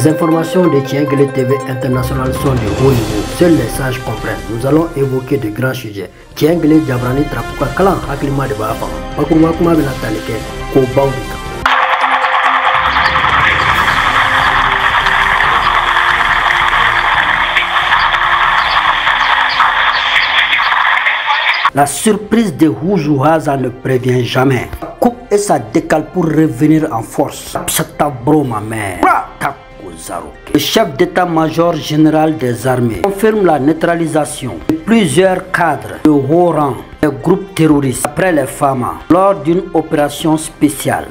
Les informations de Tienguele TV International sont de haut niveau. Seuls les sages comprennent. Nous allons évoquer de grands sujets. Tienguele Jabrani Trapuka Kalan Haklima de Bafa. Pakuma Kuma Benataleke, Ko Baudika. La surprise de Houjouhaza ne prévient jamais. Coupe et ça décale pour revenir en force. Ma mère. Le chef d'état-major général des armées confirme la neutralisation de plusieurs cadres de haut rang des groupes terroristes après les FAMA lors d'une opération spéciale.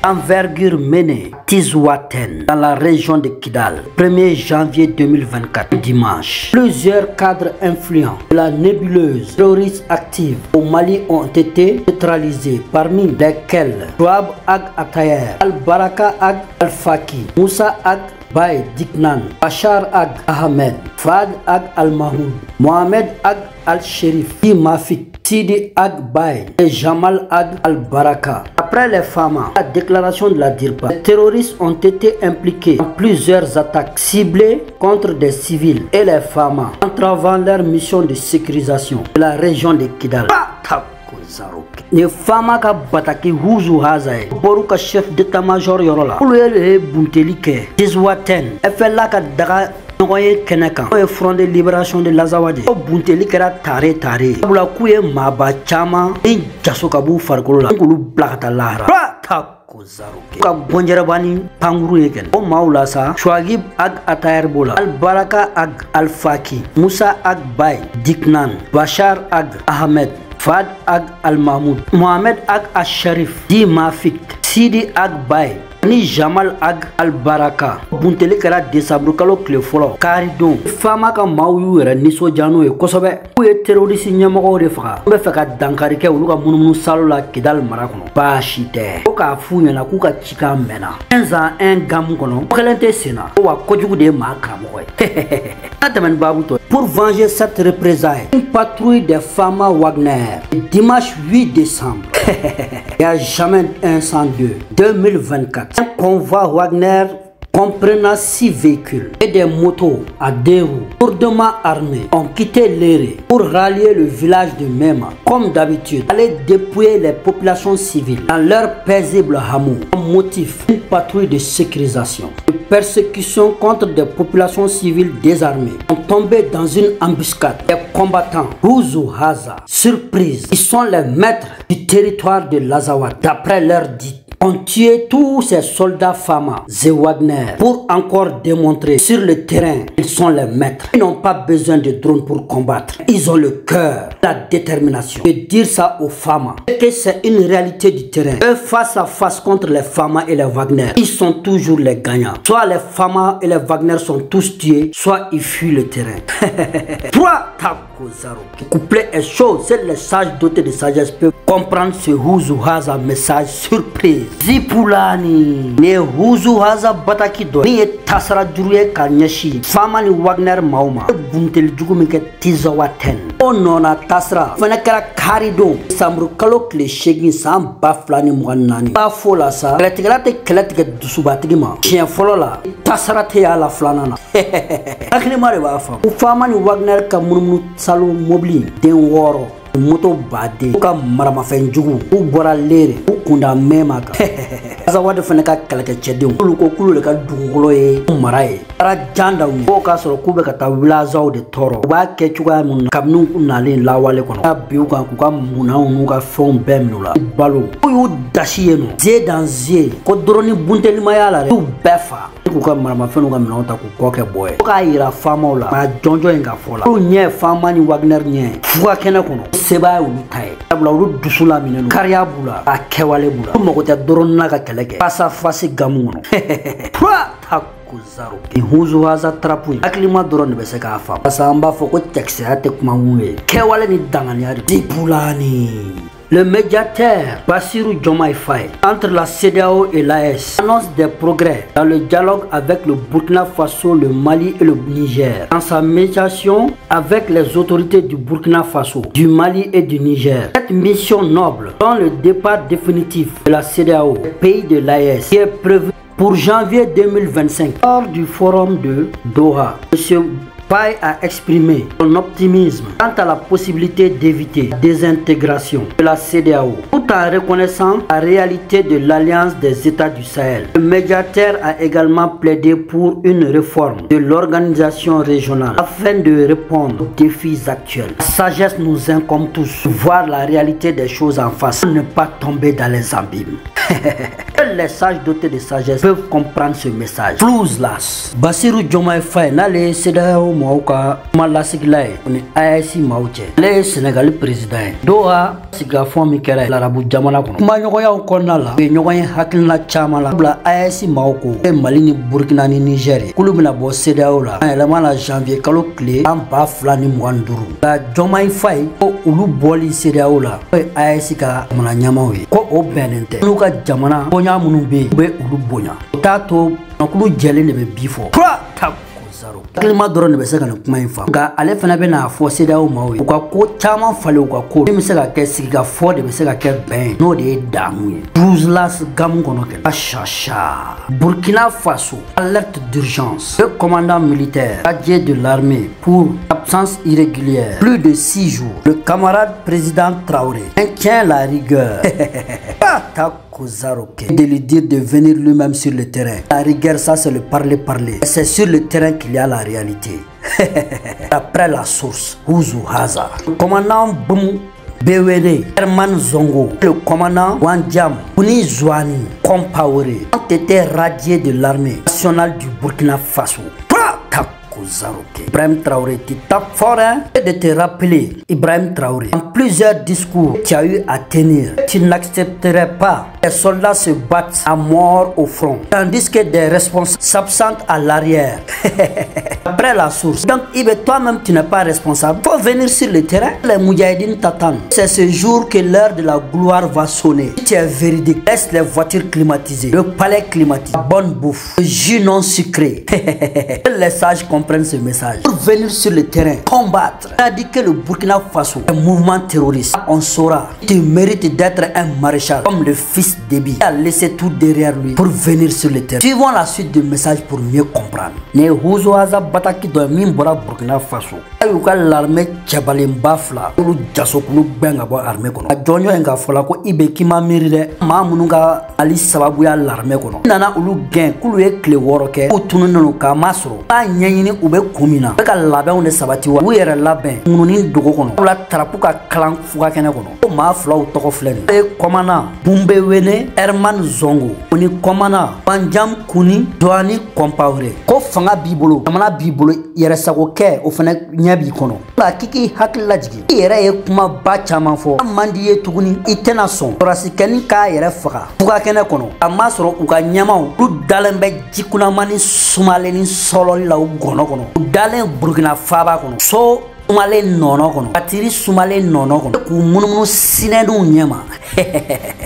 Envergure menée Tizouaten dans la région de Kidal, 1er janvier 2024, dimanche. Plusieurs cadres influents de la nébuleuse terroriste active au Mali ont été neutralisés, parmi lesquels Touab Ag Atayer, Al-Baraka Ag Al-Faki, Moussa Ag Baye Diknan, Bachar Ag Ahmed, Fad Ag Al-Mahoud, Mohamed Ag Al-Sherif, Mafik, Sidi Ag Baye et Jamal Ag Al-Baraka. Après les FAMA, la déclaration de la DIRPA, les terroristes ont été impliqués dans plusieurs attaques ciblées contre des civils et les FAMA, entravant leur mission de sécurisation de la région de Kidal. Ne fama ka bataki Houjouhaza ye boru ka chef d'état-major yɔrɔ la olu ye bunteli kɛ Tizouaten FLA ka daga ɲɔgɔn ye kɛnɛ kan n'o ye Front de Libération de l'Azawadi o bunteli kɛra tare tare sabula k'u ye maaba caman ni jaso ka b'u farikolo la k'olu bila ka taa lahara ka gɔnjɛrɛbani pankuru ye kɛnɛ o maaw la sa Chouagib Ag Atayer b'o la Al-Baraka Ag Al-Faki, Moussa Ag Baye Diknan, Bachar Ag Ahmed, Fad Ag Al-Mahmoud, Mohamed Ag Al-Sharif, Mafik, Sidi Ag Baye ni Jamal Ag Al-Baraka. Bunteli kɛra décembre kalo tile fɔlɔ kari don fama ka maaw y'u yɛrɛ nisɔndiya n'o ye kosɛbɛ. U ye terroriste ɲɛmɔgɔw de faga. N bɛ fɛ ka dankari kɛ olu ka munumunu salo la Kidal mara kɔnɔ. Baasi tɛ. Ko k'a f'u ɲɛna k'u ka cikan mɛnna. 1 ans 1 gamu kɔnɔ ko kelen tɛ senna. Ko wa kojugu de ye maa karamɔgɔ ye. A tɛmɛni baabu tɔ. Pour venger cette représaille, une patrouille des FAMA Wagner, dimanche 8 décembre, il n'y a jamais un 102, 2024, un convoi Wagner comprenant 6 véhicules et des motos à 2 roues, lourdement armés, ont quitté l'Éré pour rallier le village de Mema. Comme d'habitude, aller dépouiller les populations civiles dans leur paisible hameau. Comme motif, une patrouille de sécurisation, de persécution contre des populations civiles désarmées, ont tombé dans une embuscade. Les combattants Houjouhaza, surprise, ils sont les maîtres du territoire de l'Azawad, d'après leur dit, ont tué tous ces soldats FAMA, The Wagner, pour encore démontrer sur le terrain qu'ils sont les maîtres. Ils n'ont pas besoin de drones pour combattre. Ils ont le cœur, la détermination de dire ça aux FAMA. Et que c'est une réalité du terrain. Eux, face à face contre les FAMA et les Wagner, ils sont toujours les gagnants. Soit les FAMA et les Wagner sont tous tués, soit ils fuient le terrain. 3 Le couplet est chaud. Seuls les sages dotés de sagesse peuvent comprendre ce Houjouhaza message surprise. Zipulani ne Houjouhaza bataki do ni tasara juruye ka ɲɛsi fama ni Wagner maaw ma bunteli jugu min kɛ Tizouaten o nɔna tasara fɛnɛ kɛra kari don sanburu kalo tile 8 san 2024 b'a fɔ la sa kɛlɛtigɛla tɛ kɛlɛ tigɛ dusubatigi ma tiɲɛ fɔlɔ la tasara tɛ y'a la filanan na hakilima de b'a faamu fama ni Wagner ka munumunu salo mobili den 6 moto baden ka maramafɛn jugu u bɔra l'Éré u kunda Mema kan Azawadi fɛnɛ ka kɛlɛkɛcɛdenw olu ko k'olu de ka dugukolo ye mara ye taara jan da u k'a sɔrɔ k'u bɛ ka taa wilazaw de tɔɔrɔ u b'a kɛ cogoya min na kabini u nalen lawale kɔnɔ ka bi u kan k'u ka munanw n'u ka fɛnw bɛɛ minɛ u la balo u y'u dasi yen nɔ zie dan zie ko dɔrɔn ni buntelimaya la dɛ u bɛɛ fa k'u ka maramafɛn n'u ka minɛnw ta k'u kɔ kɛ bɔ ye fo k'a yira famaw la maa jɔnjɔn in ka fɔ la olu ɲɛ fama ni Wagner ɲɛ fuga kɛnɛ kɔnɔ sebaya olu ta ye sabula olu dusu laminɛlen kariya b'u la a kɛwale b'u la olu mago tɛ dɔrɔn na ka kɛlɛ kɛ face à face gamu kɔnɔ ni Houjouhaza trapu hakilima dɔrɔn de bɛ se k'a faamu parce que an b'a fɔ ko cɛkisɛya tɛ kuma mun ye kɛwale ni danganiya de Dipulani. Le médiateur Bassirou Diomaye Faye entre la CEDEAO et l'AES annonce des progrès dans le dialogue avec le Burkina Faso, le Mali et le Niger. Dans sa médiation avec les autorités du Burkina Faso, du Mali et du Niger. Cette mission noble dans le départ définitif de la CEDEAO, pays de l'AES, qui est prévu Pour janvier 2025, lors du forum de Doha, M. Faye a exprimé son optimisme quant à la possibilité d'éviter la désintégration de la CEDEAO, tout en reconnaissant la réalité de l'Alliance des États du Sahel. Le médiateur a également plaidé pour une réforme de l'organisation régionale afin de répondre aux défis actuels. La sagesse nous incombe tous, voir la réalité des choses en face, pour ne pas tomber dans les abîmes. Les sages dotés de sagesse peuvent comprendre ce message. Flouzlas Bassirou Diomaye Faye n'allait CEDEAO Mauka Malasiglaye on est AIC Mauche les Sénégalais président Doha Sigafon Mikele l'Arabu Jamana kono kuma ɲɔgɔnya kɔnɔna la be ɲɔgɔn hakilina caman la bila AIC Mauko e Mali ni Burkina ni Niger kulu bɛna bɔ CEDEAO la an yɛlɛma la janvier kalo tile an 2025 nka Diomaye Faye ko olu bɔli CEDEAO la o ye AIC ka jamana ɲɛmaw ye ko o bɛnnen tɛ n'u ka jamana bonya minnu bɛ yen u bɛ olu bonya o t'a to kulu jɛlen de bɛ bi fɔ hakilima dɔrɔn de bɛ se ka nin kuma in fa nka ale fana bɛ n'a fɔ CEDEAO maaw ye u ka ko caman falen u ka ko min bɛ se ka kɛ sigikafɔ de bɛ se ka kɛ bɛn n'o de ye damu ye Bruxelles gamu kɔnɔ kɛ achasha Burkina Faso alerte d'urgence le commandant militaire radié de l'armée pour absence irrégulière plus de 6 jours le camarade président Traoré maintient la rigueur de lui dire de venir lui-même sur le terrain. La rigueur, ça c'est le parler. C'est sur le terrain qu'il y a la réalité. Après la source, Ouzou Haza. Le commandant Boum Bewele, Herman Zongo, le commandant Wandiam, Kouni Zouani, Compaoré ont été radiés de l'armée nationale du Burkina Faso. Ibrahim Traoré, tu tapes fort, hein? Et de te rappeler, Ibrahim Traoré, en plusieurs discours tu as eu à tenir, tu n'accepterais pas que les soldats se battent à mort au front, tandis que des responsables s'absentent à l'arrière. Après la source. Donc, toi-même, tu n'es pas responsable. Faut venir sur le terrain. Les Moudjahidines t'attendent. C'est ce jour que l'heure de la gloire va sonner. Si tu es véridique, laisse les voitures climatisées, le palais climatisé, la bonne bouffe, le jus non sucré. Les sages comprennent ce message. Pour venir sur le terrain, combattre, c'est-à-dire que le Burkina Faso est un mouvement terroriste. On saura, tu mérites d'être un maréchal comme le fils d'Ebi. Il a laissé tout derrière lui pour venir sur le terrain. Suivons la suite du message pour mieux comprendre. Ne Ouzou Haza bataki do min bora Burkina Faso ayu ka l'armée tchabalin bafla ulu jaso kulu benga bo armée kono a jonyo enga fola ko ibe kima miride ma mununga ali sababu ya l'armée kono nana ulu gen kulu e kle woro ke o tununu ka masro a nyanyini ube kumina be ka labɛnw de sabati wa u yɛrɛ labɛn mununi dogo kono ula tarapu ka kalan fuga kɛnɛ kono o maa filaw tɔgɔ filɛ nin e kɔmana Bumbewene Herman Zongo o ni kɔmana Banjam Kuni Douani Compaoré ko fanga b'i bolo jamana b'i bolo yɛrɛ sago kɛ o fana ɲɛ b'i kɔnɔ la k'i hakili lajigi i yɛrɛ ye kuma ba caman fɔ a man di ye tuguni i tɛna sɔn sɔrɔsikɛni k'a yɛrɛ faga fuga kɛnɛ kɔnɔ a ma sɔrɔ u ka ɲɛmaw olu dalen bɛ jikunamani sumalen ni sɔlɔli la u gɔnɔ kɔnɔ u dalen Burkina faaba kɔnɔ so sumalen nɔnɔ kɔnɔ batiri sumalen nɔnɔ kɔnɔ k'u munumunu sinɛdunw ɲɛma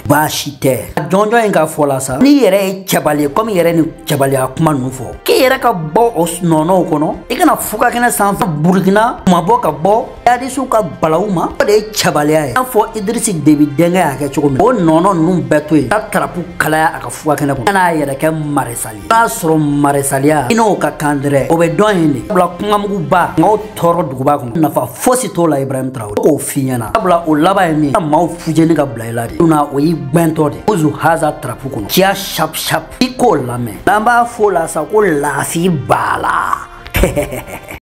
baasi tɛ jɔnjɔn in ka fɔ la sa n'i yɛrɛ ye cɛbali ye komi yɛrɛ ni cɛbaliya kuma ninnu fɔ k'i yɛrɛ ka bɔ o nɔnɔw kɔnɔ i kana fuga kɛnɛ sanfɛ Burkina ma bɔ ka bɔ yadisiw ka balawu ma o de ye cɛbaliya ye i n'a fɔ Idrisi Debi denkɛ y'a kɛ cogo min o nɔnɔ ninnu bɛɛ to yen ka tarapu kalaya a ka fuga kɛnɛ kɔnɔ kan'a yɛrɛ kɛ maresali ye n'a sɔrɔ maresaliya i n'o ka kan dɛrɛ o bɛ dɔn yen de sabula kungamuguba nkaw tɔɔrɔ duguba kɔnɔ nafa fosi t'o la Ibrahim Traoré k'o f'i ɲɛna sabula o laban ye min ka maaw fujeni ka bila i la de o y'i gwɛntɔ de Ouzou Haza tarapu kɔnɔ ciya shap i k'o lamɛn n'an b'a fɔ la sa ko lafi b'a la.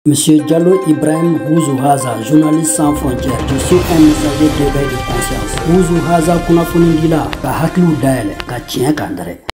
Monsieur Diallo Ibrahim Ouzou Haza, journaliste sans frontières, je suis un messager d'éveil de conscience. Ouzou Haza kunnafoni dila ka hakiliw dayɛlɛ ka tiɲɛ kan dɛrɛ